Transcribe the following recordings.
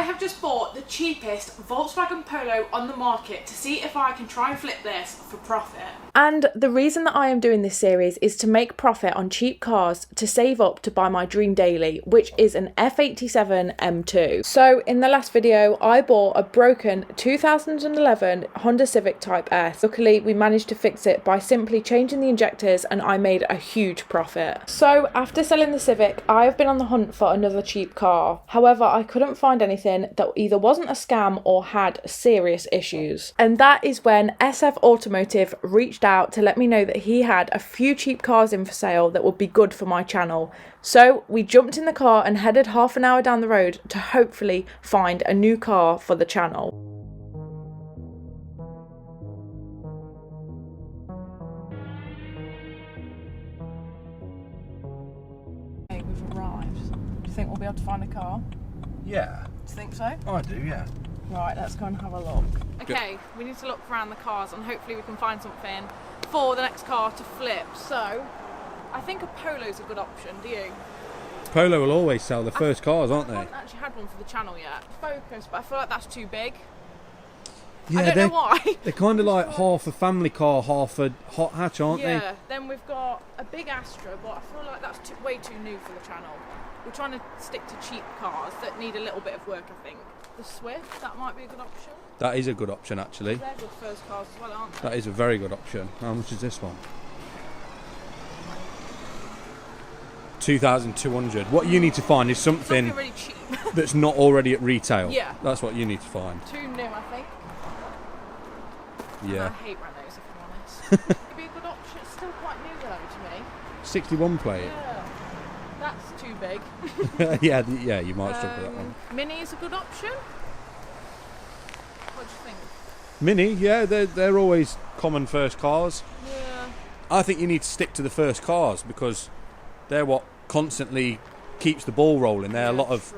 I have just bought the cheapest Volkswagen Polo on the market to see if I can try and flip this for profit. And the reason that I am doing this series is to make profit on cheap cars to save up to buy my dream daily, which is an F87 M2. So in the last video, I bought a broken 2011 Honda Civic Type S. Luckily, we managed to fix it by simply changing the injectors and I made a huge profit. So after selling the Civic, I have been on the hunt for another cheap car. However, I couldn't find anything that either wasn't a scam or had serious issues. And that is when SF Automotive reached out to let me know that he had a few cheap cars in for sale that would be good for my channel. So we jumped in the car and headed half an hour down the road to hopefully find a new car for the channel. Okay, we've arrived. Do you think we'll be able to find a car? Yeah. Do you think so? I do, yeah. Right, let's go and have a look. Okay, we need to look around the cars and hopefully we can find something for the next car to flip. So, I think a Polo's a good option, do you? Polo will always sell the first cars, aren't they? I haven't actually had one for the channel yet. Focus, but I feel like that's too big. Yeah, I don't know why. They're kind of like half a family car, half a hot hatch, aren't they? Yeah, then we've got a big Astra, but I feel like that's way too new for the channel. We're trying to stick to cheap cars that need a little bit of work, I think. The Swift, that might be a good option. That is a good option, actually. They're good first cars as well, aren't they? That is a very good option. How much is this one? 2,200. What you need to find is something really cheap. that's not already at retail. Yeah. That's what you need to find. Too new, I think. Yeah. I hate Renaults, if I'm honest. It'd be a good option. It's still quite new though to me. 61 plate. Yeah. That's too big. yeah, you might struggle with that one. Mini is a good option. What do you think? Mini, yeah, they're always common first cars. Yeah. I think you need to stick to the first cars because they're what constantly keeps the ball rolling. They're a lot of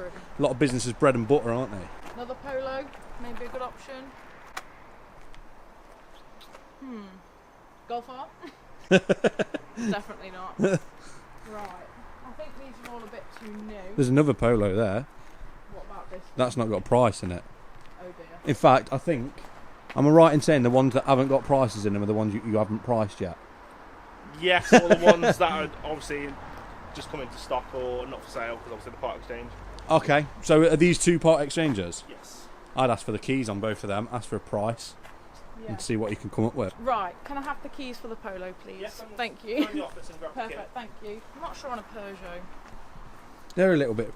businesses' bread and butter, aren't they? Another Polo, maybe a good option. Golf R? Definitely not. Right. I think these are all a bit too new. There's another Polo there. What about this? That's not got a price in it. Oh dear. In fact, I think, am I right in saying the ones that haven't got prices in them are the ones you haven't priced yet? Yes, all the ones that are obviously just come into stock or not for sale because obviously the part exchange. Okay, so are these two part exchanges? Yes. I'd ask for the keys on both of them, ask for a price, and see what you can come up with. Right, can I have the keys for the Polo, please? Yes, thank you. Go in the office and grab the key. Perfect, thank you. I'm not sure on a Peugeot. They're a little bit...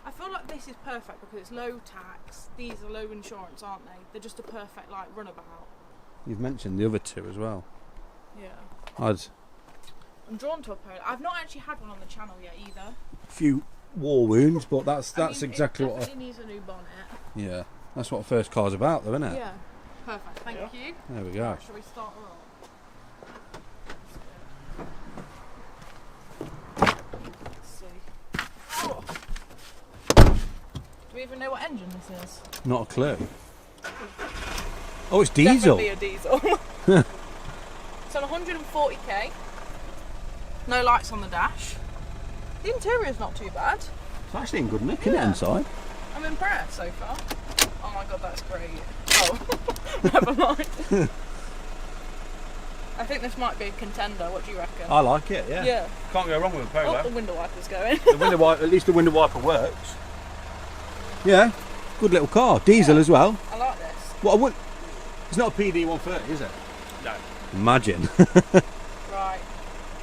I feel like this is perfect because it's low tax. These are low insurance, aren't they? They're just a perfect like runabout. You've mentioned the other two as well. Yeah. I'm drawn to a Polo. I've not actually had one on the channel yet either. A few war wounds, but that's exactly it what. Definitely needs a new bonnet. Yeah, that's what a first car's about, though, isn't it? Yeah. Perfect. Thank you. There we go. Shall we start her up? Let's see. Oh. Do we even know what engine this is? Not a clue. Oh, it's diesel. Definitely a diesel. It's on 140k. No lights on the dash. The interior's not too bad. It's actually in good nick, isn't it, inside? I'm impressed so far. Oh my god, that's great. Oh, never mind. I think this might be a contender. What do you reckon? I like it, yeah. Yeah. Can't go wrong with a Polo. Oh, the window wiper's going. At least the window wiper works. Yeah, good little car. Diesel as well. I like this. What I would... It's not a PD 130, is it? No. Imagine. Right.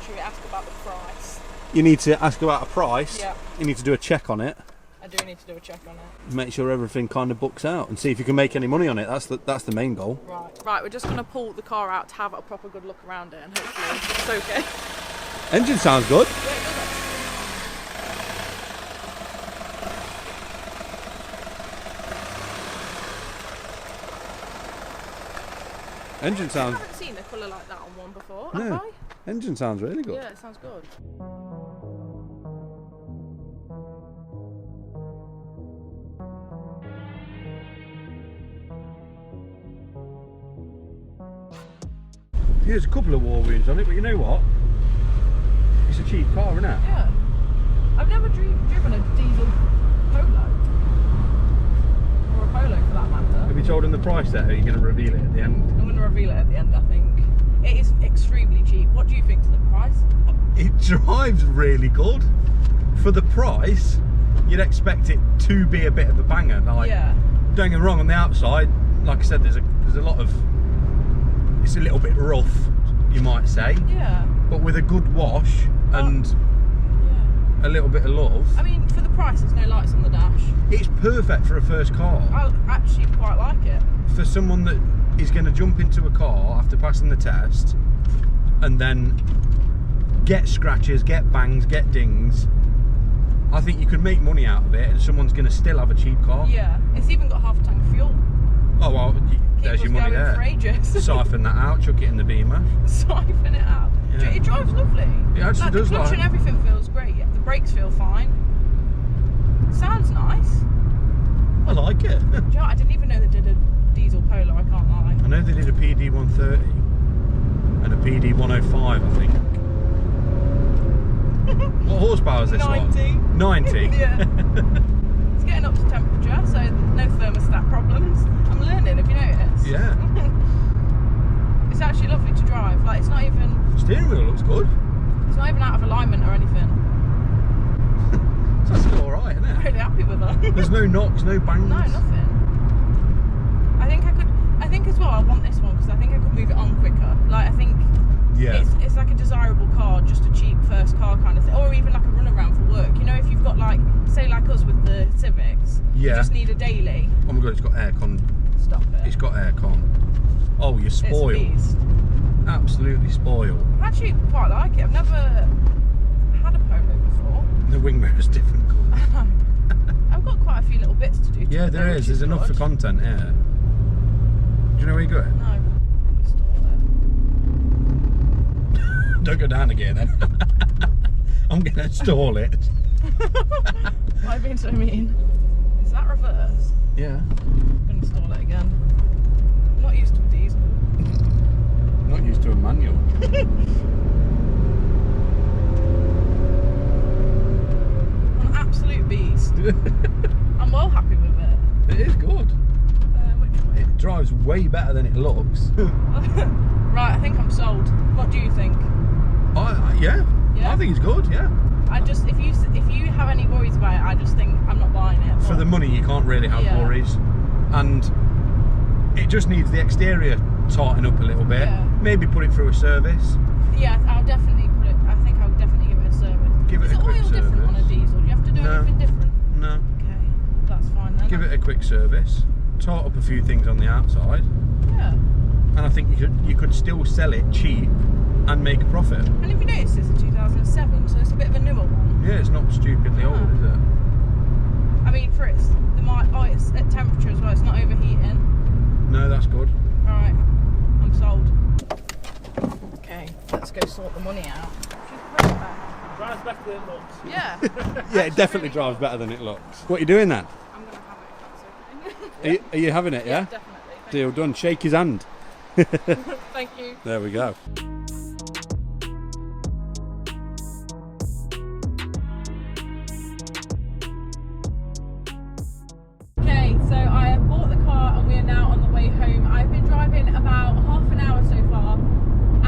Should we ask about the price? You need to ask about a price. Yeah. You need to do a check on it. I do need to do a check on it. Make sure everything kind of books out and see if you can make any money on it. That's the main goal. Right, we're just going to pull the car out to have a proper good look around it and hopefully it's okay. Engine sounds good. Yeah, it does. Engine sounds... I haven't seen a colour like that on one before, No. have I? Engine sounds really good. Yeah, it sounds good. Yeah, there's a couple of war wounds on it, but you know what? It's a cheap car, isn't it? Yeah. I've never driven a diesel Polo. the price there? Are you going to reveal it at the end? I'm going to reveal it at the end, I think. It is extremely cheap. What do you think to the price? It drives really good. For the price, you'd expect it to be a bit of a banger. Like, Yeah. don't get me wrong, on the outside, like I said, there's a lot of, it's a little bit rough, you might say. Yeah. But with a good wash and Yeah. a little bit of love, I mean, for the price, there's no lights on the dash. it's perfect for a first car. I actually quite like it. For someone that is going to jump into a car after passing the test and then get scratches, get bangs, get dings, I think you could make money out of it and someone's going to still have a cheap car. Yeah. It's even got half a tank of fuel. Oh well, there's your money there. For ages. Siphon that out, chuck it in the Beamer. Siphon it out. Yeah. It drives lovely. It actually like, does. The clutch and everything feels great. The brakes feel fine. Sounds nice. I like it. Do you know, I didn't even know they did a diesel Polo, I can't lie. I know they did a PD 130 and a PD 105, I think. What horsepower is this 90. one? 90? Yeah. It's getting up to temperature, so no thermostat problems. I'm learning, have you noticed? Yeah. It's actually lovely to drive. Like, it's not even... Steering wheel looks good. It's not even out of alignment or anything. It's actually alright, isn't I'm it? really happy with her. There's no knocks, no bangs. No, nothing. I think as well I want this one because I think I could move it on quicker. Like, I think Yeah. it's like a desirable car, just a cheap first car kind of thing. Or even like a run around for work. You know, if you've got like, say like us with the Civics, you Yeah. just need a daily. Oh my god, it's got aircon. Stop it. It's got aircon. Oh, you're spoiled. It's a beast. Absolutely spoiled. I actually quite like it. I've never had a Polo before. The wing mirror's different colour. I've got quite a few little bits to do to Yeah, it, there which is. There's enough for good. content here. Do you know where you're going? No. Install it. Don't go down again then. I'm going to install it. Why are you being so mean? Is that reverse? Yeah. I'm going to install it again. I'm not used to a diesel. Not used to a manual. An absolute beast. I'm well happy with it. It is good. Which way? It drives way better than it looks. Right, I think I'm sold. What do you think? Yeah. Yeah? I think it's good, yeah. I just, if you have any worries about it, I just think I'm not buying it. For but- the money, you can't really have Yeah. worries. And it just needs the exterior tighten up a little bit. Yeah. Maybe put it through a service. Yeah, I'll definitely put it. I think I'll definitely give it a service. Give it Is a quick oil different on a service. diesel? Do you have to do No. anything different? No. Okay, that's fine then. Give it a quick service. Tighten up a few things on the outside. Yeah. And I think you could still sell it cheap and make a profit. And if you notice, it's a 2007, so it's a bit of a newer one. Yeah, it's not stupidly old, is it? I mean, for it's it's at temperature as well. It's not overheating. No, that's good. All right, I'm sold. Okay, let's go sort the money out. Drives better than it looks. Yeah. Yeah, it definitely drives better than it looks. What are you doing then? I'm gonna have it. If that's okay. Are you having it, yeah? Definitely. Deal done. Shake his hand. Thank you. There we go. Okay, so I have bought the car and we are now on the way home. I've been driving about half an hour so far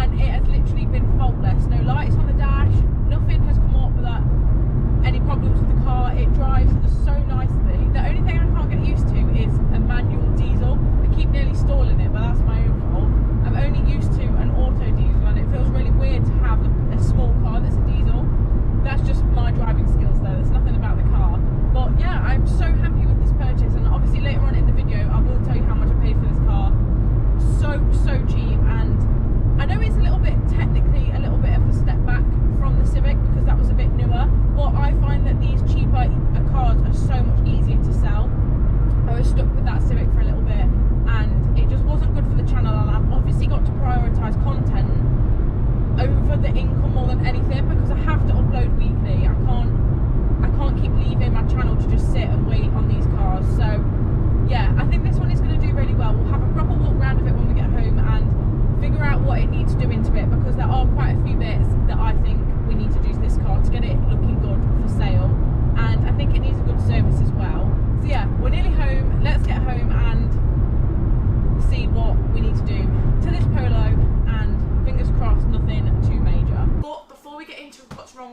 and it has literally been faultless. No lights on the dash, nothing has come up with that, any problems with the car. It drives so nicely. The only thing I can't get used to is a manual diesel. I keep nearly stalling it, but that's my own fault. I'm only used to an auto diesel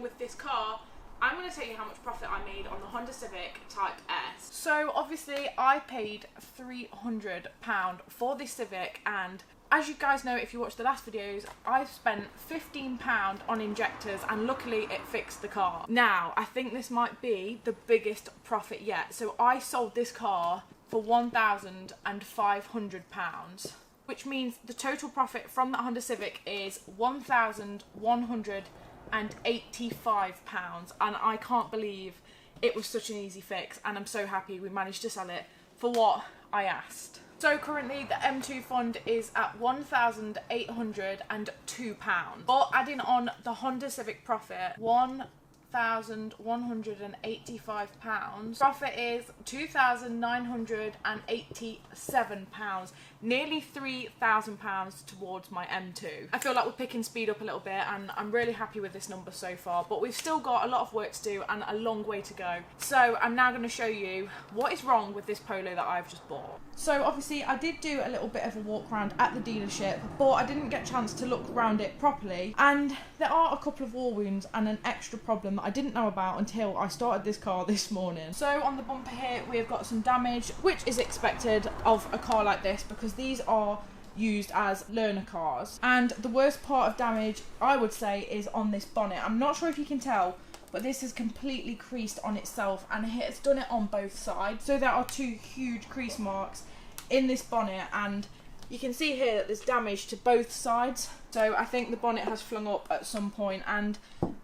with this car, I'm going to tell you how much profit I made on the Honda Civic Type S. So obviously I paid £300 for this Civic, and as you guys know if you watch the last videos, I've spent £15 on injectors and luckily it fixed the car. Now, I think this might be the biggest profit yet. So I sold this car for £1,500, which means the total profit from that Honda Civic is £1,185, and I can't believe it was such an easy fix, and I'm so happy we managed to sell it for what I asked. So currently the M2 fund is at £1,802, but adding on the Honda Civic profit, £1,185, profit is £2,987, nearly £3,000 towards my M2. I feel like we're picking speed up a little bit, and I'm really happy with this number so far, but we've still got a lot of work to do and a long way to go. So I'm now going to show you what is wrong with this Polo that I've just bought. So obviously I did do a little bit of a walk around at the dealership, but I didn't get a chance to look around it properly, and there are a couple of wall wounds and an extra problem that I didn't know about until I started this car this morning. So on the bumper here we have got some damage, which is expected of a car like this because these are used as learner cars, and the worst part of damage I would say is on this bonnet. I'm not sure if you can tell, but this is completely creased on itself, and it's done it on both sides. So there are two huge crease marks in this bonnet, and you can see here that there's damage to both sides. So I think the bonnet has flung up at some point, and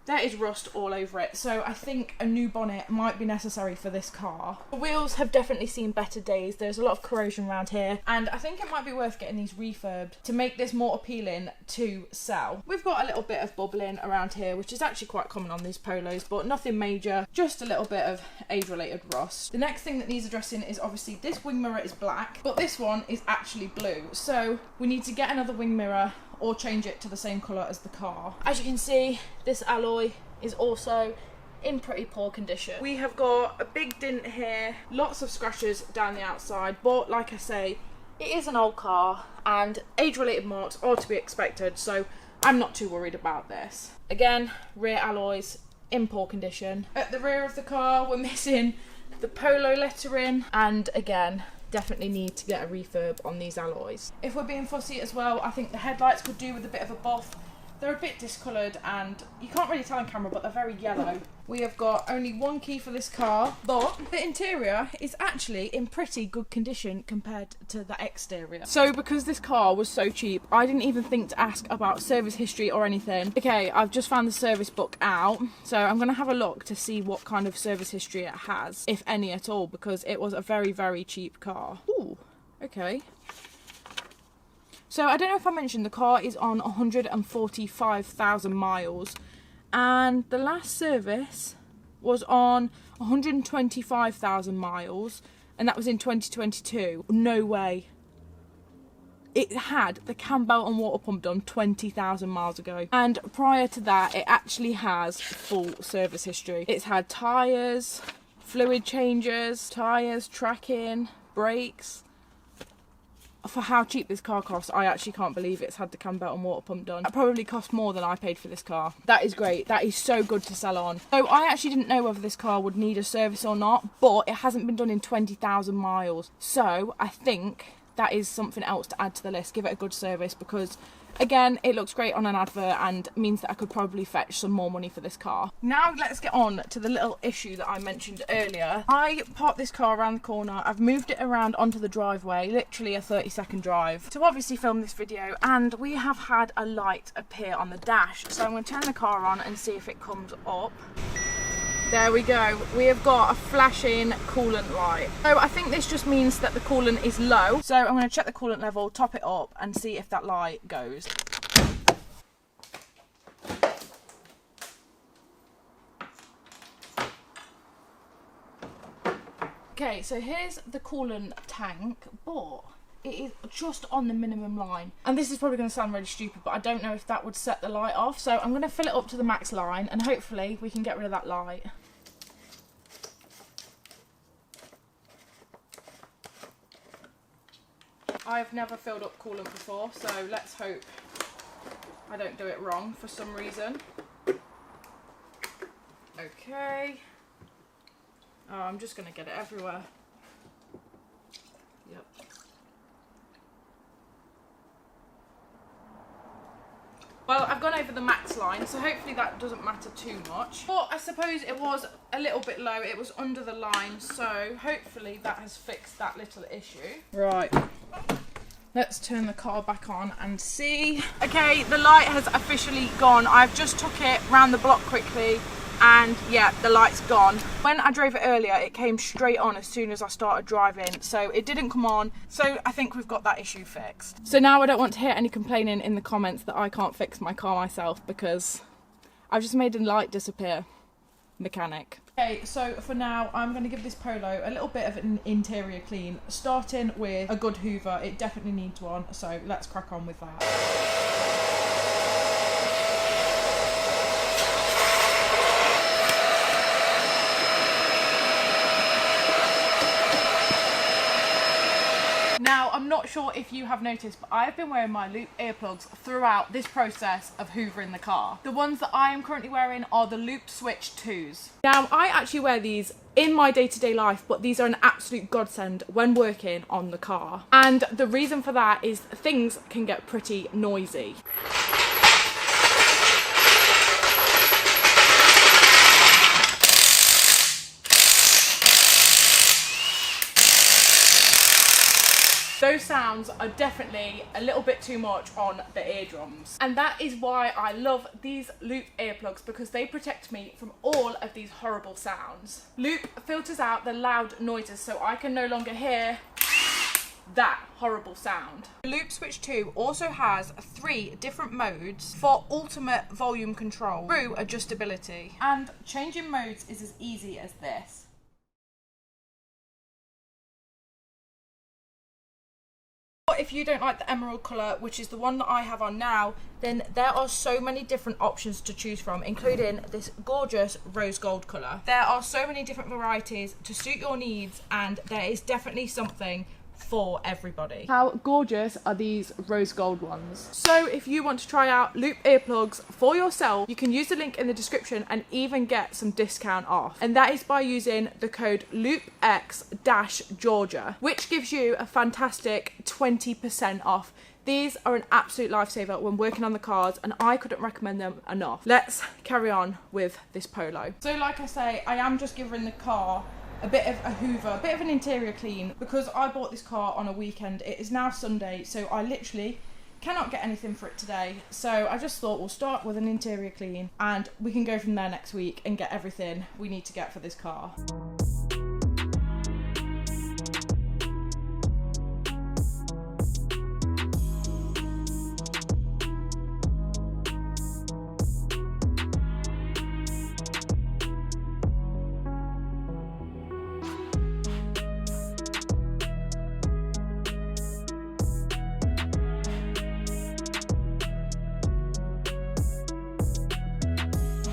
there is rust all over it. So I think a new bonnet might be necessary for this car. The wheels have definitely seen better days. There's a lot of corrosion around here, and I think it might be worth getting these refurbed to make this more appealing to sell. We've got a little bit of bubbling around here, which is actually quite common on these Polos, but nothing major, just a little bit of age-related rust. The next thing that needs addressing is obviously this wing mirror is black, but this one is actually blue. So we need to get another wing mirror or change it to the same colour as the car. As you can see, this alloy is also in pretty poor condition. We have got a big dent here, lots of scratches down the outside, but like I say, it is an old car and age-related marks are to be expected, so I'm not too worried about this. Again, rear alloys in poor condition. At the rear of the car, we're missing the Polo lettering, and again, definitely need to get a refurb on these alloys. If we're being fussy as well, I think the headlights could do with a bit of a buff. They're a bit discoloured and you can't really tell on camera, but they're very yellow. We have got only one key for this car, but the interior is actually in pretty good condition compared to the exterior. So because this car was so cheap, I didn't even think to ask about service history or anything. Okay, I've just found the service book out, so I'm going to have a look to see what kind of service history it has, if any at all, because it was a very, very cheap car. Ooh, okay. So I don't know if I mentioned the car is on 145,000 miles, and the last service was on 125,000 miles, and that was in 2022. No way. It had the cam belt and water pump done 20,000 miles ago, and prior to that it actually has full service history. It's had tyres, fluid changes, tyres, tracking, brakes. For how cheap this car costs, I actually can't believe it's had the cam belt and water pump done. That probably cost more than I paid for this car. That is great. That is so good to sell on. So I actually didn't know whether this car would need a service or not, but it hasn't been done in 20,000 miles. So I think that is something else to add to the list. Give it a good service, because again, it looks great on an advert and means that I could probably fetch some more money for this car. Now let's get on to the little issue that I mentioned earlier. I parked this car around the corner. I've moved it around onto the driveway, literally a 30-second drive, to obviously film this video, and we have had a light appear on the dash. So I'm going to turn the car on and see if it comes up. There we go. We have got a flashing coolant light. So I think this just means that the coolant is low. So I'm going to check the coolant level, top it up, and see if that light goes. Okay, so here's the coolant tank, but it is just on the minimum line. And this is probably going to sound really stupid, but I don't know if that would set the light off. So I'm going to fill it up to the max line, and hopefully we can get rid of that light. I've never filled up coolant before, so let's hope I don't do it wrong for some reason. Okay. Oh, I'm just going to get it everywhere. Yep. Well, I've gone over the max line, so hopefully that doesn't matter too much. But I suppose it was a little bit low. It was under the line, so hopefully that has fixed that little issue. Right. Let's turn the car back on and see. Okay, the light has officially gone. I've just took it round the block quickly and yeah, the light's gone. When I drove it earlier, it came straight on as soon as I started driving, so it didn't come on. So I think we've got that issue fixed. So now I don't want to hear any complaining in the comments that I can't fix my car myself, because I've just made a light disappear. Mechanic. Okay, so for now I'm going to give this Polo a little bit of an interior clean, starting with a good hoover. It definitely needs one, so let's crack on with that. Now, I'm not sure if you have noticed, but I've been wearing my loop earplugs throughout this process of hoovering the car. The ones that I am currently wearing are the Loop Switch 2s. Now, I actually wear these in my day-to-day life, but these are an absolute godsend when working on the car. And the reason for that is things can get pretty noisy. Those sounds are definitely a little bit too much on the eardrums. And that is why I love these Loop earplugs, because they protect me from all of these horrible sounds. Loop filters out the loud noises so I can no longer hear that horrible sound. The Loop Switch 2 also has 3 different modes for ultimate volume control through adjustability. And changing modes is as easy as this. If you don't like the emerald colour, which is the one that I have on now, then there are so many different options to choose from, including this gorgeous rose gold colour. There are so many different varieties to suit your needs, and there is definitely something for everybody. How gorgeous are these rose gold ones? So if you want to try out Loop earplugs for yourself, you can use the link in the description and even get some discount off. And that is by using the code LoopX-Georgia, which gives you a fantastic 20% off. These are an absolute lifesaver when working on the cars, and I couldn't recommend them enough. Let's carry on with this Polo. So like I say, I am just giving the car a bit of a hoover, a bit of an interior clean, because I bought this car on a weekend. It is now Sunday, so I literally cannot get anything for it today. So I just thought we'll start with an interior clean and we can go from there next week and get everything we need to get for this car.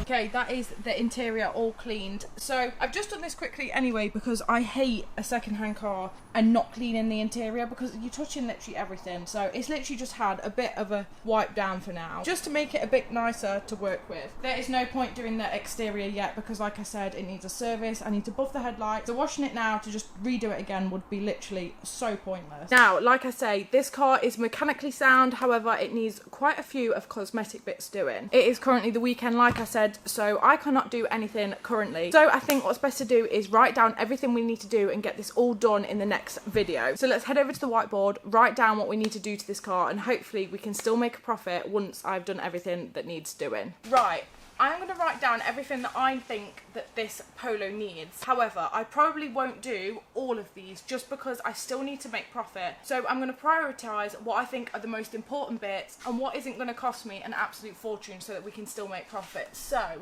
Okay, that is the interior all cleaned. So I've just done this quickly anyway, because I hate a second-hand car and not cleaning the interior, because you're touching literally everything. So it's literally just had a bit of a wipe down for now, just to make it a bit nicer to work with. There is no point doing the exterior yet, because like I said, it needs a service. I need to buff the headlights. So washing it now to just redo it again would be literally so pointless. Now, like I say, this car is mechanically sound. However, it needs quite a few of cosmetic bits doing. It is currently the weekend, like I said, so I cannot do anything currently. So I think what's best to do is write down everything we need to do and get this all done in the next video. So let's head over to the whiteboard, write down what we need to do to this car, and hopefully we can still make a profit once I've done everything that needs doing. Right. I'm going to write down everything that I think that this Polo needs. However, I probably won't do all of these just because I still need to make profit. So I'm going to prioritise what I think are the most important bits and what isn't going to cost me an absolute fortune so that we can still make profit. So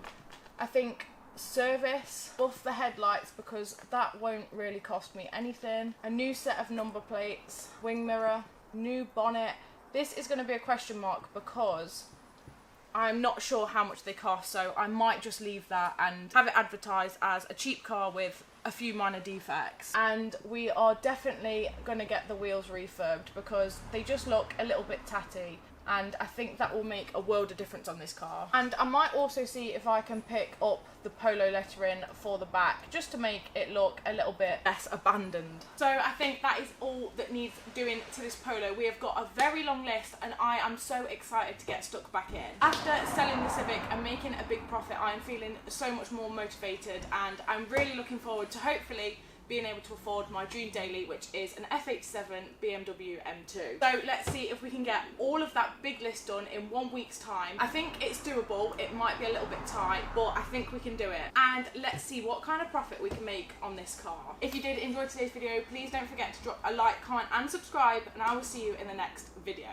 I think service, buff the headlights because that won't really cost me anything. A new set of number plates, wing mirror, new bonnet. This is going to be a question mark because I'm not sure how much they cost, so I might just leave that and have it advertised as a cheap car with a few minor defects. And we are definitely going to get the wheels refurbed because they just look a little bit tatty. and I think that will make a world of difference on this car. And I might also see if I can pick up the Polo lettering for the back, just to make it look a little bit less abandoned. So I think that is all that needs doing to this Polo. We have got a very long list, and I am so excited to get stuck back in. After selling the Civic and making a big profit, I am feeling so much more motivated, and I'm really looking forward to hopefully being able to afford my dream daily, which is an F87 BMW M2. So let's see if we can get all of that big list done in 1 week's time. I think it's doable. It might be a little bit tight, but I think we can do it. And let's see what kind of profit we can make on this car. If you did enjoy today's video, please don't forget to drop a like, comment and subscribe, and I will see you in the next video.